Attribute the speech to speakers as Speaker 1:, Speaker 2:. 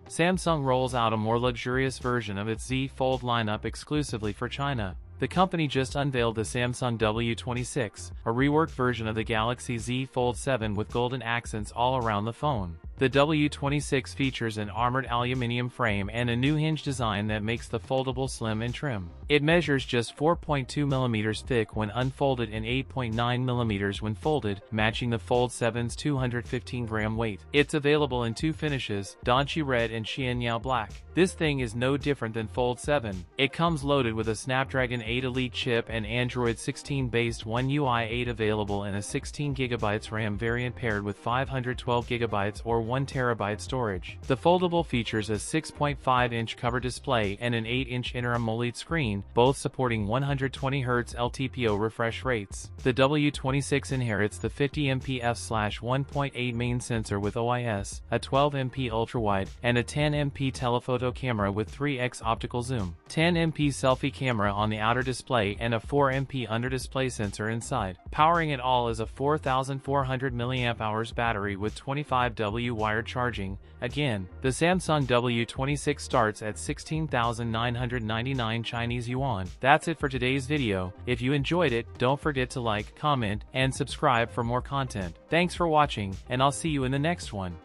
Speaker 1: Samsung rolls out a more luxurious version of its Z Fold lineup exclusively for China. The company just unveiled the Samsung W26, a reworked version of the Galaxy Z Fold 7 with golden accents all around the phone. The W26 features an armored aluminum frame and a new hinge design that makes the foldable slim and trim. It measures just 4.2 mm thick when unfolded and 8.9 mm when folded, matching the Fold 7's 215-gram weight. It's available in two finishes, Donchi Red and Xianyao Black. This thing is no different than Fold 7. It comes loaded with a Snapdragon 8 Elite chip and Android 16 based One UI 8 available in a 16GB RAM variant paired with 512GB or 1 TB storage. The foldable features a 6.5-inch cover display and an 8-inch Inter AMOLED screen, both supporting 120Hz LTPO refresh rates. The W26 inherits the 50MP f/1.8 main sensor with OIS, a 12MP ultrawide, and a 10MP telephoto camera with 3x optical zoom, 10MP selfie camera on the outer display, and a 4MP under-display sensor inside. Powering it all is a 4,400 mAh battery with 25W wired charging. Again, the Samsung W26 starts at 16,999 Chinese yuan. That's it for today's video. If you enjoyed it, don't forget to like, comment, and subscribe for more content. Thanks for watching, and I'll see you in the next one.